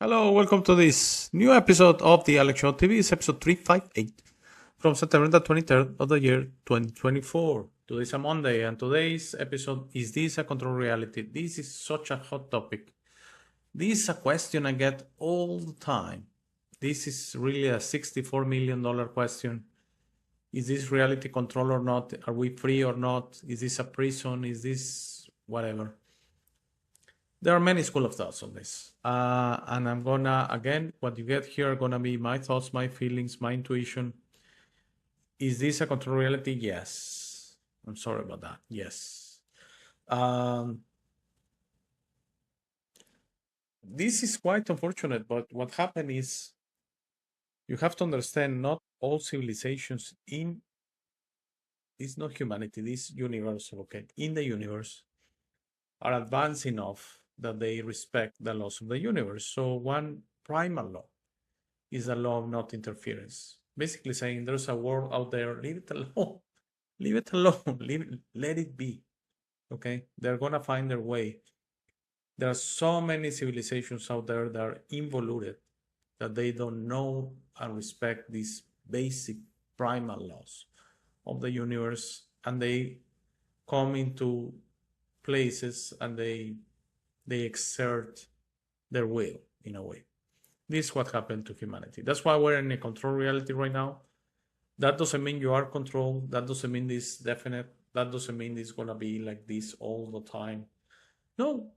Hello, welcome to this new episode of the Alex Show TV. It's episode 358 from September the 23rd of the year 2024. Today's a Monday, and today's episode is this a control reality? This is such a hot topic. This is a question I get all the time. This is really a $64 million question. Is this reality control or not? Are we free or not? Is this a prison? Is this whatever? There are many school of thoughts on this. And I'm gonna, again, what you get here are gonna be my thoughts, my feelings, my intuition. Is this a control reality? Yes. I'm sorry about that. Yes. This is quite unfortunate, but what happened is you have to understand not all civilizations it's not humanity, this universe, okay, in the universe are advanced enough that they respect the laws of the universe. So one primal law is the law of not interference. Basically saying there's a world out there, leave it alone. Leave it alone. Let it be. Okay? They're gonna find their way. There are so many civilizations out there that are involuted that they don't know and respect these basic primal laws of the universe, and they come into places and they exert their will in a way. This is what happened to humanity. That's why we're in a control reality right now. That doesn't mean you are controlled. That doesn't mean this definite. That doesn't mean it's gonna be like this all the time. No,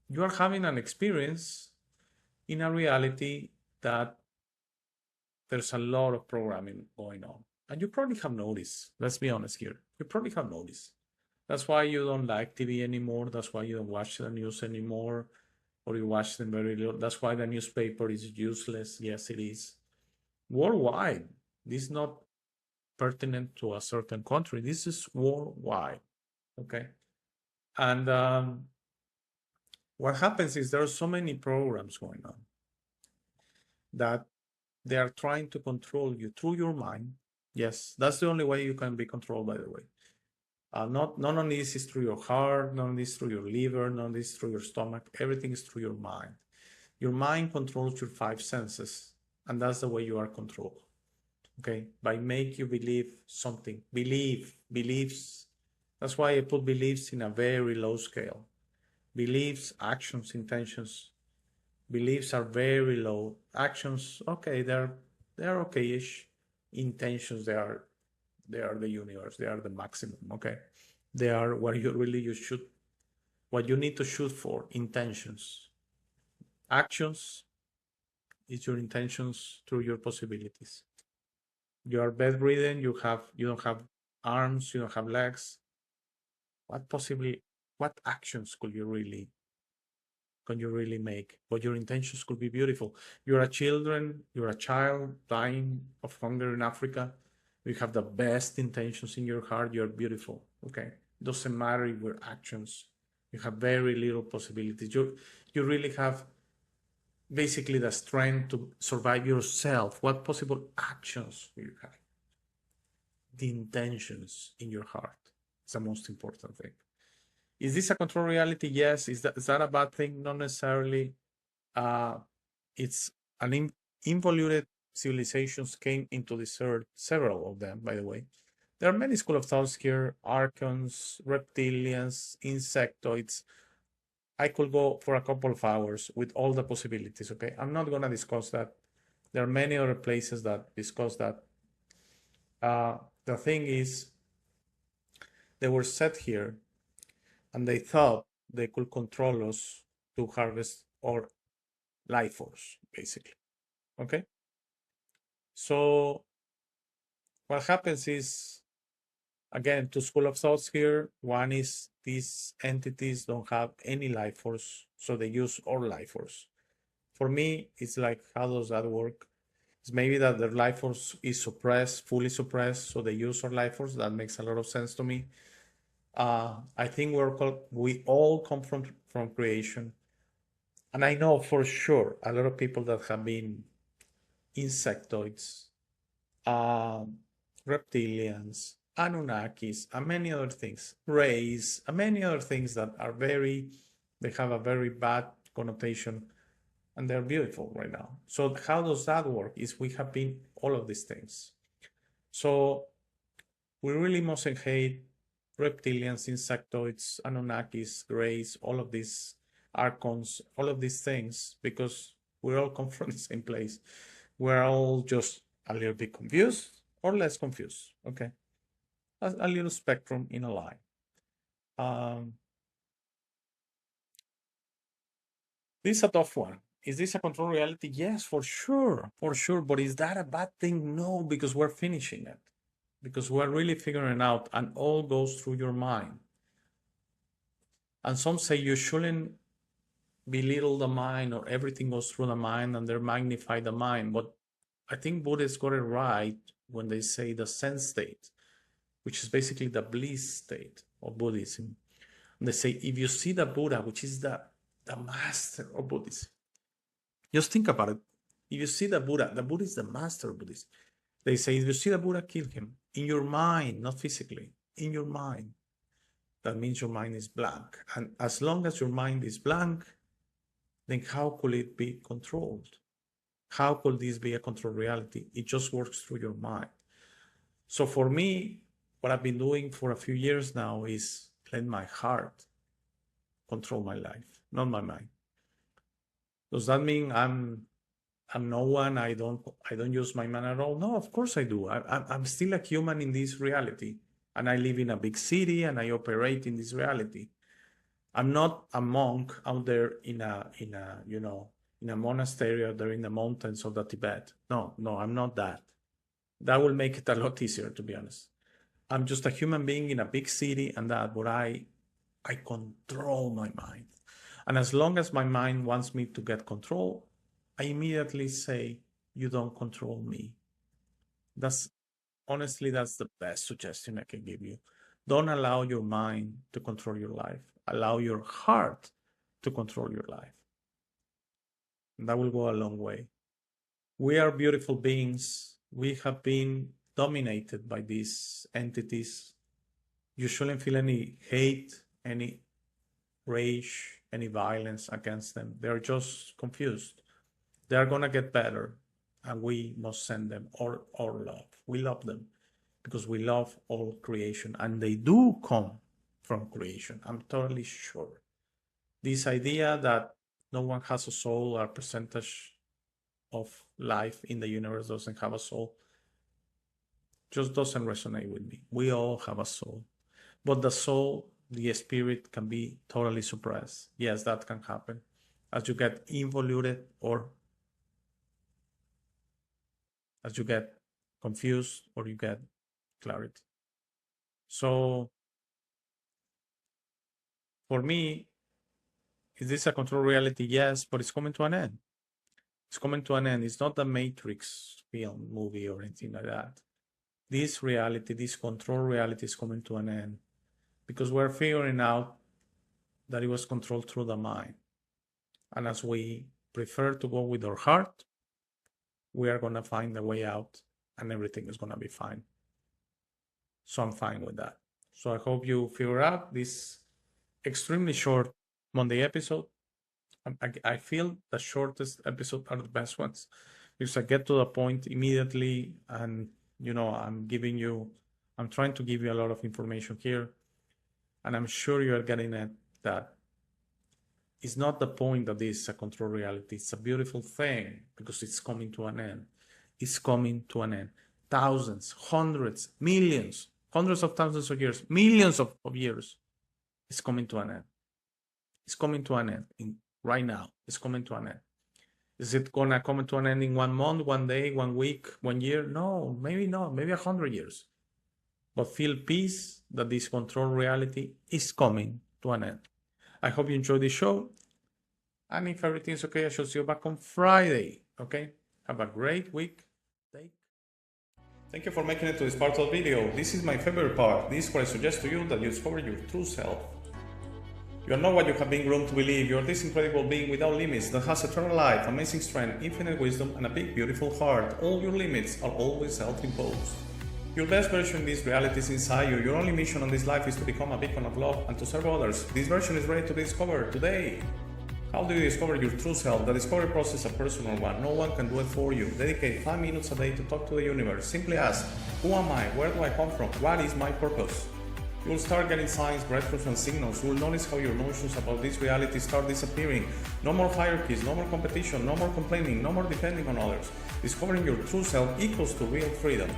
you are having an experience in a reality that there's a lot of programming going on. And you probably have noticed, let's be honest here, you probably have noticed. That's why you don't like TV anymore. That's why you don't watch the news anymore, or you watch them very little. That's why the newspaper is useless. Yes, it is. Worldwide. This is not pertinent to a certain country. This is worldwide. Okay. And what happens is there are so many programs going on that they are trying to control you through your mind. Yes, that's the only way you can be controlled, by the way. None of this is through your heart, none of this through your liver, none of this through your stomach. Everything is through your mind. Your mind controls your five senses, and that's the way you are controlled. Okay, by make you believe something. Beliefs. That's why I put beliefs in a very low scale. Beliefs, actions, intentions. Beliefs are very low. Actions, okay, they're okay-ish. Intentions, they are the universe. They are the maximum. Okay, they are what you should, what you need to shoot for. Intentions, actions is your intentions through your possibilities. You are bedridden. You don't have arms. You don't have legs. What actions could you really make? But your intentions could be beautiful. You're a child dying of hunger in Africa. You have the best intentions in your heart. You're beautiful. Okay. Doesn't matter your actions. You have very little possibilities. You really have basically the strength to survive yourself. What possible actions do you have? The intentions in your heart is the most important thing. Is this a control reality? Yes. Is that a bad thing? Not necessarily. It's an involuted civilizations came into this earth, several of them, by the way. There are many school of thoughts here: archons, reptilians, insectoids. I could go for a couple of hours with all the possibilities. Okay, I'm not gonna discuss that. There are many other places that discuss that. The thing is, they were set here and they thought they could control us to harvest our life force, basically. Okay? So what happens is, again, two school of thoughts here. One is these entities don't have any life force, so they use our life force. For me, it's like, how does that work? It's maybe that their life force is suppressed, fully suppressed, so they use our life force. That makes a lot of sense to me. I think we all come from creation. And I know for sure a lot of people that have been insectoids, reptilians, Anunnakis, and many other things, rays, and many other things that are they have a very bad connotation. and they're beautiful right now. So how does that work? Is we have been all of these things. So we really mustn't hate reptilians, insectoids, Anunnakis, Greys, all of these Archons, all of these things, because we all come from the same place. We're all just a little bit confused or less confused, okay? A little spectrum in a line. This is a tough one. Is this a control reality? Yes, for sure, But is that a bad thing? No, because we're finishing it. Because we're really figuring out, and all goes through your mind. And some say you shouldn't belittle the mind, or everything goes through the mind and they magnify the mind. But I think Buddhists got it right when they say the Zen state, which is basically the bliss state of Buddhism. And they say, if you see the Buddha, which is the master of Buddhism, just think about it. If you see the Buddha is the master of Buddhism. They say, if you see the Buddha, kill him. In your mind, not physically, in your mind. That means your mind is blank. And as long as your mind is blank, then how could it be controlled? How could this be a controlled reality? It just works through your mind. So for me, what I've been doing for a few years now is let my heart control my life, not my mind. Does that mean I'm no one? I don't use my mind at all? No, of course I do. I'm still a human in this reality, and I live in a big city and I operate in this reality. I'm not a monk out there in a monastery out there in the mountains of the Tibet. No, I'm not that. That will make it a lot easier, to be honest. I'm just a human being in a big city, and that, but I control my mind. And as long as my mind wants me to get control, I immediately say, you don't control me. Honestly, that's the best suggestion I can give you. Don't allow your mind to control your life. Allow your heart to control your life. And that will go a long way. We are beautiful beings. We have been dominated by these entities. You shouldn't feel any hate, any rage, any violence against them. They're just confused. They're gonna get better, and we must send them our love. We love them because we love all creation, and they do come from creation. I'm totally sure. This idea that no one has a soul, or percentage of life in the universe doesn't have a soul, just doesn't resonate with me. We all have a soul, but the soul, the spirit, can be totally suppressed. Yes, that can happen as you get involuted, or as you get confused, or you get clarity. So for me, is this a control reality? Yes, but it's coming to an end. It's coming to an end. It's not the Matrix film, movie, or anything like that. This reality, this control reality, is coming to an end because we're figuring out that it was controlled through the mind. And as we prefer to go with our heart, we are going to find a way out, and everything is going to be fine. So I'm fine with that. So I hope you figure out this extremely short Monday episode. I feel the shortest episode are the best ones because I get to the point immediately, and I'm trying to give you a lot of information here, and I'm sure you're getting it, that it's not the point that this is a control reality. It's a beautiful thing because it's coming to an end. It's coming to an end. Thousands, hundreds, millions, hundreds of thousands of years, millions of years. It's coming to an end. It's coming to an end right now. It's coming to an end. Is it gonna come to an end in 1 month, 1 day, 1 week, 1 year? No, maybe not. Maybe 100 years. But feel peace that this control reality is coming to an end. I hope you enjoyed this show. And if everything's okay, I shall see you back on Friday. Okay? Have a great week. Thank you for making it to this part of the video. This is my favorite part. This is where I suggest to you that you discover your true self. You are not what you have been groomed to believe. You are this incredible being without limits that has eternal life, amazing strength, infinite wisdom, and a big, beautiful heart. All your limits are always self-imposed. Your best version in this reality is inside you. Your only mission on this life is to become a beacon of love and to serve others. This version is ready to be discovered today. How do you discover your true self? The discovery process is a personal one. No one can do it for you. Dedicate 5 minutes a day to talk to the universe. Simply ask, who am I? Where do I come from? What is my purpose? You will start getting signs, breakthroughs, and signals. You will notice how your notions about this reality start disappearing. No more hierarchies, no more competition, no more complaining, no more depending on others. Discovering your true self equals to real freedom.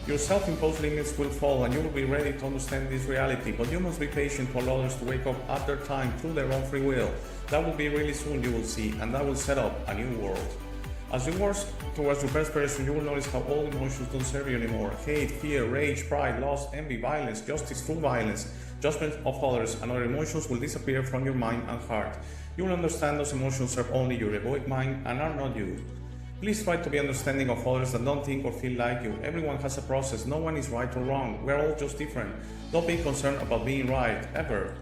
Your self-imposed limits will fall and you will be ready to understand this reality, but you must be patient to allow others to wake up at their time through their own free will. That will be really soon, you will see, and that will set up a new world. As you work towards your best version, you will notice how all emotions don't serve you anymore. Hate, fear, rage, pride, lust, envy, violence, justice, true violence, judgment of others, and other emotions will disappear from your mind and heart. You will understand those emotions serve only your egoic mind and are not you. Please try to be understanding of others that don't think or feel like you. Everyone has a process. No one is right or wrong. We're all just different. Don't be concerned about being right, ever.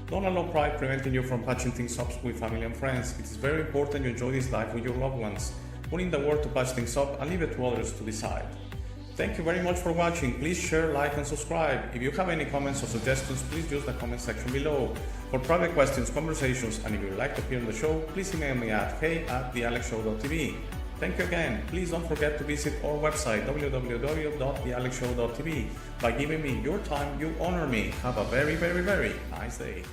Don't allow pride preventing you from patching things up with family and friends. It is very important you enjoy this life with your loved ones. Put in the work to patch things up and leave it to others to decide. Thank you very much for watching. Please share, like, and subscribe. If you have any comments or suggestions, please use the comment section below. For private questions, conversations, and if you would like to appear on the show, please email me at hey@thealexshow.tv. Thank you again. Please don't forget to visit our website www.thealexshow.tv. By giving me your time, you honor me. Have a very, very, very nice day.